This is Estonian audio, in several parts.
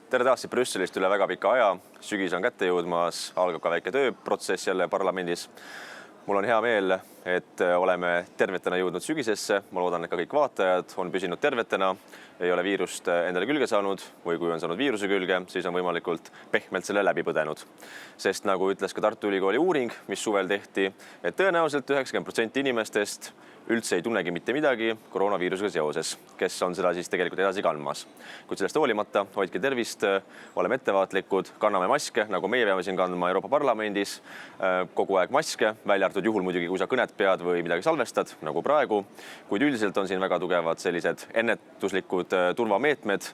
Tere taas Brüsselist üle väga pika aja. Sügis on kätte jõudmas, algab ka väike tööprotsess jälle parlamendis. Mul on hea meel, et oleme tervetena jõudnud sügisesse. Ma loodan, et ka kõik vaatajad on püsinud tervetena, ei ole viirust endale külge saanud või kui on saanud viiruse külge, siis on võimalikult pehmelt selle läbi põdenud. Sest nagu ütles ka Tartu Ülikooli uuring, mis suvel tehti, et tõenäoliselt 90% inimestest üldse ei tunnegi mitte midagi koroonaviirusega seoses, kes on seda siis tegelikult edasi kandmas. Kuid sellest hoolimata, hoidke tervist, oleme ettevaatlikud, kanname maske, nagu meie peame siin kandma Euroopa Parlamendis, kogu aeg maske, välja arvatud juhul muidugi, kui sa kõnet pead või midagi salvestad, nagu praegu. Kuid üldiselt on siin väga tugevad sellised ennetuslikud turvameetmed,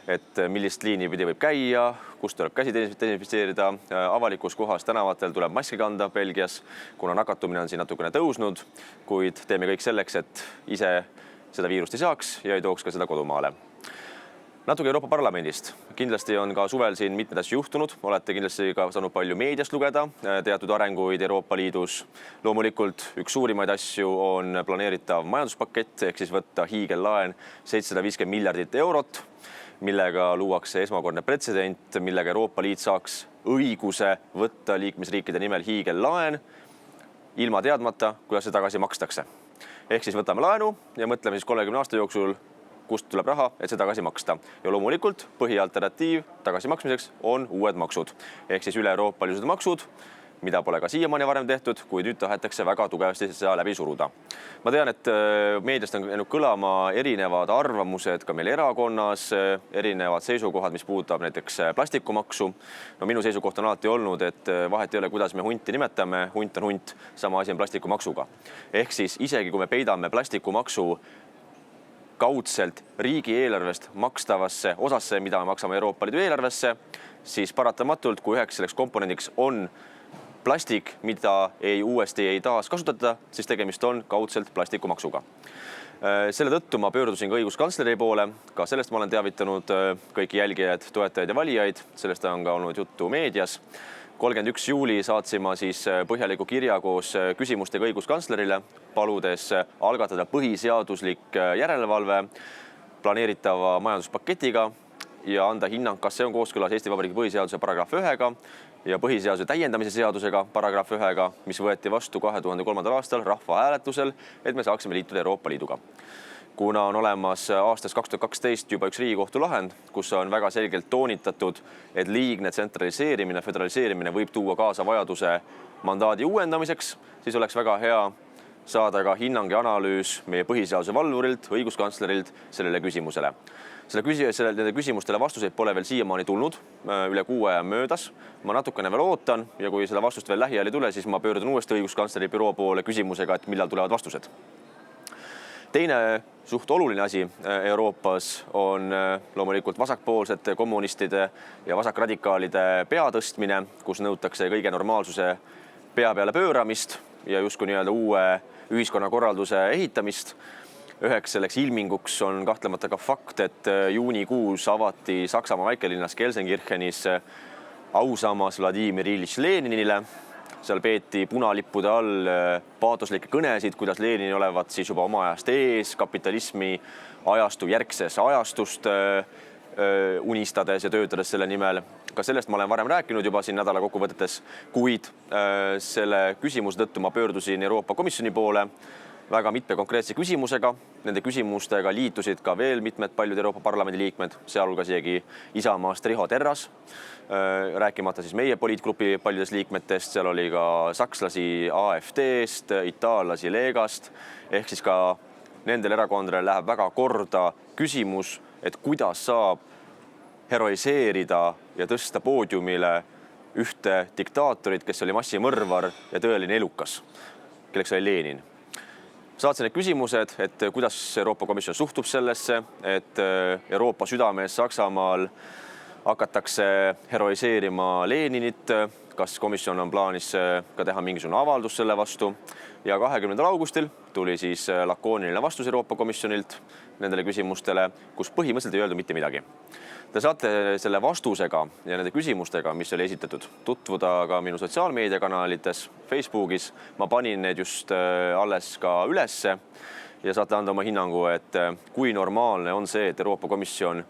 et millist liini pidi võib käia, kust tuleb käsi desinfitseerida, avalikus kohas tänavatel tuleb maske kanda Belgias, kuna nakatumine on siin natukene tõusnud, kuid teeme kõik selleks, et ise seda viirust ei saaks ja ei tooks ka seda kodumaale. Natuke Euroopa Parlamendist. Kindlasti on ka suvel siin mitmed asju juhtunud. Olete kindlasti ka saanud palju meediast lugeda teatud arenguid Euroopa Liidus. Loomulikult üks suurimaid asju on planeeritav majanduspakett, ehk siis võtta hiigellaen 750 miljardit eurot, millega luuakse esmakordne pretsedent, millega Euroopa Liit saaks õiguse võtta liikmesriikide nimel hiigellaen ilma teadmata, kuidas see tagasi makstakse. Ehk siis võtame laenu ja mõtleme siis 30 aasta jooksul, kust tuleb raha, et see tagasi maksta. Ja loomulikult põhialternatiiv tagasimaksmiseks on uued maksud. Ehk siis üle-euroopalised maksud, mida pole ka siiamaani varem tehtud, kuid nüüd tahetakse väga tugevasti seda läbi suruda. Ma tean, et meediast on jäänud kõlama erinevad arvamused ka meil erakonnas, erinevad seisukohad, mis puudutab näiteks plastikumaksu. No minu seisukoht on alati olnud, et vahet ei ole, kuidas me hunti nimetame, hunt on hunt, sama asi on plastikumaksuga. Ehk siis isegi kui me peidame plastikumaksu kaudselt riigieelarvest makstavasse osasse, mida me maksame Euroopa Liidu eelarvesse, siis paratamatult, kui üheks selleks komponendiks on plastik, mida uuesti ei taas kasutada, siis tegemist on kaudselt plastikumaksuga. Selle tõttu ma pöördusin ka õiguskantsleri poole, ka sellest ma olen teavitanud kõiki jälgijaid, toetajaid ja valijaid, sellest on ka olnud juttu meedias. 31. juuli saatsin ma siis põhjaliku kirja koos küsimustega õiguskantslerile, paludes algatada põhiseaduslik järelevalve planeeritava majanduspaketiga ja anda hinnang, kas see on kooskõlas Eesti Vabariigi põhiseaduse paragrahv 1-ga ja põhiseaduse täiendamise seadusega paragrahv 1-ga, mis võeti vastu 2003. aastal rahvahääletusel, et me saaksime liituda Euroopa Liiduga. Kuna on olemas aastast 2012 juba üks Riigikohtu lahend, kus on väga selgelt toonitatud, et liigne tsentraliseerimine, föderaliseerimine võib tuua kaasa vajaduse mandaadi uuendamiseks, siis oleks väga hea saada ka hinnang ja analüüs meie põhiseaduse valvurilt, õiguskantslerilt sellele küsimusele. Nende küsimustele vastuseid pole veel siiamaani tulnud, üle 6 aja möödas. Ma natukene veel ootan ja kui seda vastust veel lähiajal ei tule, siis ma pöördun uuesti õiguskantsleri büroo poole küsimusega, et millal tulevad vastused. Teine suht oluline asi Euroopas on loomulikult vasakpoolsete kommunistide ja vasakradikaalide peatõstmine, kus nõutakse kõige normaalsuse pea peale pööramist ja justkui nii-öelda uue ühiskonnakorralduse ehitamist. Üheks selleks ilminguks on kahtlemata ka fakt, et juunikuus avati Saksamaa väikelinnas Gelsenkirchenis ausammas Vladimir Iljitš Leninile. Seal peeti punalippude all paatoslikke kõnesid, kuidas Lenin olevat siis juba oma ajast ees, kapitalismi ajastu järgses ajastust unistades ja töötades selle nimel. Ka sellest ma olen varem rääkinud juba siin nädala kokkuvõtetes, kuid selle küsimuse tõttu ma pöördusin Euroopa Komisjoni poole väga mitme konkreetse küsimusega. Nende küsimustega liitusid ka veel mitmed paljud Euroopa Parlamendi liikmed, sealhulgas isegi Isamaast Riho Terras, rääkimata siis meie poliitgrupi paljudest liikmetest, seal oli ka sakslasi AfD-st, itaallasi Legast, ehk siis ka nendel erakondadel läheb väga korda küsimus, et kuidas saab heroiseerida ja tõsta poodiumile ühte diktaatorit, kes oli massimõrvar ja tõeline elukas, kelleks oli Lenin. Saatsin need küsimused, et kuidas Euroopa Komisjon suhtub sellesse, et Euroopa südames Saksamaal hakatakse heroiseerima Leninit, kas komisjon on plaanis ka teha mingisugune avaldus selle vastu. Ja 20. augustil tuli siis lakooniline vastus Euroopa Komisjonilt nendele küsimustele, kus põhimõtteliselt ei öeldud mitte midagi. Te saate selle vastusega ja nende küsimustega, mis oli esitatud, tutvuda ka minu sotsiaalmeediakanalites, Facebookis. Ma panin need just alles ka ülesse ja saate anda oma hinnangu, et kui normaalne on see, et Euroopa Komisjon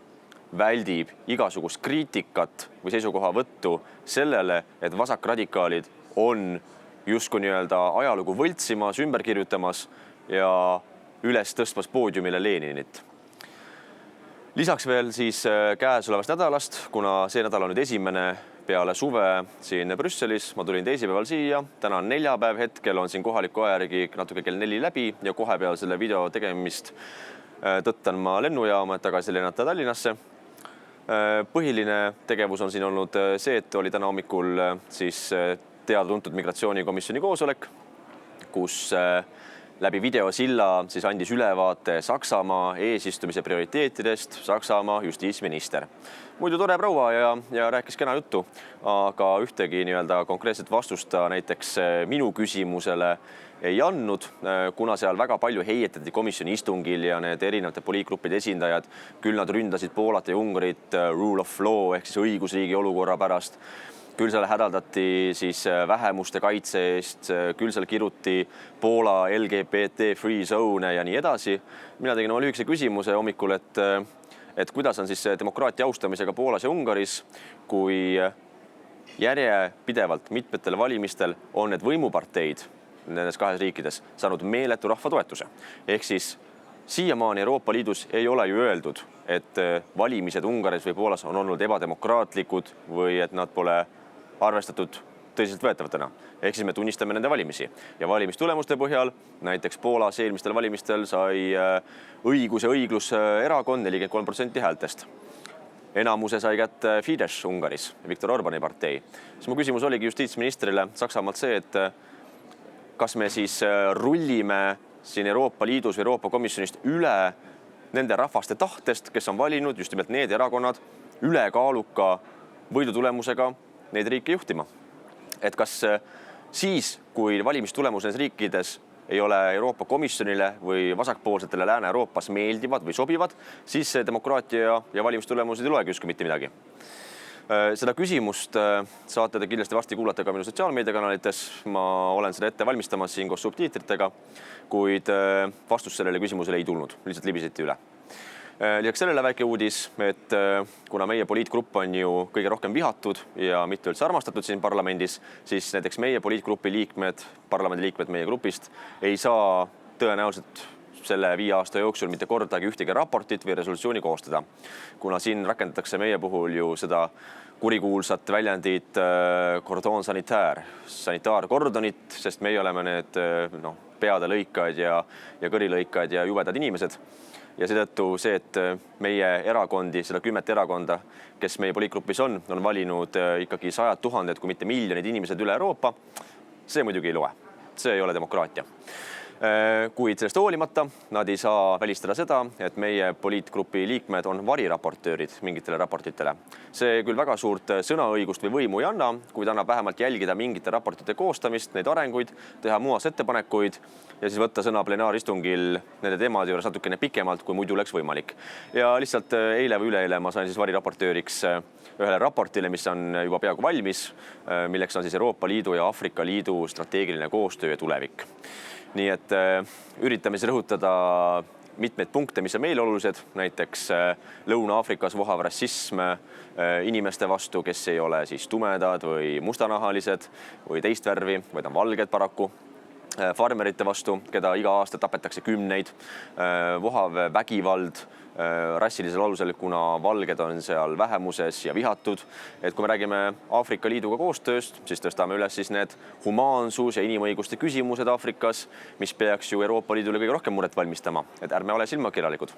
väldib igasugust kriitikat või seisukohavõttu sellele, et vasakradikaalid on justkui nii-öelda ajalugu võltsimas, ümber kirjutamas ja üles tõstmas poodiumile Leninit. Lisaks veel siis käesolevast nädalast, kuna see nädal on nüüd esimene peale suve siin Brüsselis, ma tulin teisipäeval siia, täna on neljapäev, hetkel on siin kohaliku aja järgi natuke kell 4 läbi ja kohe peale selle video tegemist tõttan ma lennujaama, et tagasi lennata Tallinnasse. Põhiline tegevus on siin olnud see, et oli täna hommikul siis teada-tuntud migratsioonikomisjoni koosolek, kus läbi videosilla siis andis ülevaate Saksamaa eesistumise prioriteetidest Saksamaa justiitsminister. Muidu tore proua ja rääkis kena juttu, aga ühtegi nii-öelda konkreetset vastust ta näiteks minu küsimusele ei andnud, kuna seal väga palju heietati komisjoni istungil ja need erinevate poliitgruppide esindajad, küll nad ründasid Poolat ja Ungarit rule of law ehk siis õigusriigi olukorra pärast. Küll seal hädaldati siis vähemuste kaitse eest, küll seal kiruti Poola LGBT free zone ja nii edasi. Mina tegin oma lühikese küsimuse hommikul, et kuidas on siis demokraatia austamisega Poolas ja Ungaris, kui järjepidevalt mitmetel valimistel on need võimuparteid nendes kahes riikides saanud meeletu rahva toetuse. Ehk siis siiamaani Euroopa Liidus ei ole ju öeldud, et valimised Ungaris või Poolas on olnud ebademokraatlikud või et nad pole arvestatud tõsiselt võetavatena. Ehk siis me tunnistame nende valimisi. Ja valimistulemuste põhjal näiteks Poolas eelmistel valimistel sai õigus ja õiglus erakond 43% häältest. Enamuse sai kätte Fidesz Ungaris, Viktor Orbani partei. Siis mu küsimus oligi justiitsministrile Saksamaalt see, et kas me siis rullime siin Euroopa Liidus või Euroopa Komisjonist üle nende rahvaste tahtest, kes on valinud just nimelt need erakonnad ülekaaluka võidutulemusega neid riike juhtima. Et kas siis, kui valimistulemus nendes riikides ei ole Euroopa Komisjonile või vasakpoolsetele Lääne-Euroopas meeldivad või sobivad, siis see demokraatia ja valimistulemused ei loegi justkui mitte midagi. Seda küsimust saate te kindlasti varsti kuulata ka minu sotsiaalmeediakanalites. Ma olen seda ette valmistamas siin koos subtiitritega, kuid vastust sellele küsimusele ei tulnud, lihtsalt libiseti üle. Lisaks sellele väike uudis, et kuna meie poliitgrupp on ju kõige rohkem vihatud ja mitte üldse armastatud siin parlamendis, siis näiteks meie poliitgrupi liikmed, parlamendi liikmed meie grupist ei saa tõenäoliselt selle 5 aasta jooksul mitte kordagi ühtegi raportit või resolutsiooni koostada. Kuna siin rakendatakse meie puhul ju seda kurikuulsat väljendit cordon sanitaire, sanitaarkordonit, sest meie oleme need peade lõikajad ja kõrilõikajad ja jubedad inimesed. Ja seetõttu see, et meie erakondi, seda 10 erakonda, kes meie poliitgrupis on valinud ikkagi 100 000, kui mitte miljonid inimesed üle Euroopa, see muidugi ei loe. See ei ole demokraatia. Kuid sellest hoolimata nad ei saa välistada seda, et meie poliitgrupi liikmed on variraportöörid mingitele raportitele. See küll väga suurt sõnaõigust või võimu ei anna, kuid annab vähemalt jälgida mingite raportite koostamist, neid arenguid, teha muudatusettepanekuid ja siis võtta sõna plenaaristungil nende teemade juures natukene pikemalt, kui muidu oleks võimalik. Ja lihtsalt eile või üleeile ma sain siis variraportööriks ühele raportile, mis on juba peaaegu valmis, milleks on siis Euroopa Liidu ja Aafrika Liidu strateegiline koostöö ja tulevik. Nii et üritame siis rõhutada mitmeid punkte, mis on meile olulised, näiteks Lõuna-Aafrikas vohav rassism inimeste vastu, kes ei ole siis tumedad või mustanahalised või teist värvi, vaid on valged paraku. Farmerite vastu, keda iga aasta tapetakse 10, vohav vägivald rassilisel alusel, kuna valged on seal vähemuses ja vihatud. Et kui me räägime Aafrika Liiduga koostööst, siis tõstame üles siis need humaansus ja inimõiguste küsimused Aafrikas, mis peaks ju Euroopa Liidule kõige rohkem muret valmistama, et ärme ole silmakirjalikud.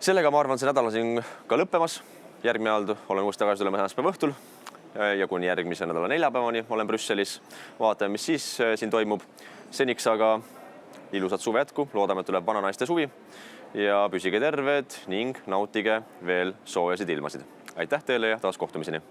Sellega ma arvan, see nädal on siin ka lõppemas. Järgmine aldu olen uuesti tagasi tulema esmaspäeva õhtul ja kuni järgmise nädala neljapäevani olen Brüsselis. Vaatame, mis siis siin toimub. Seniks aga ilusat suve jätku, loodame, et tuleb vananaiste suvi ja püsige terved ning nautige veel soojasid ilmasid. Aitäh teile ja taas kohtumiseni!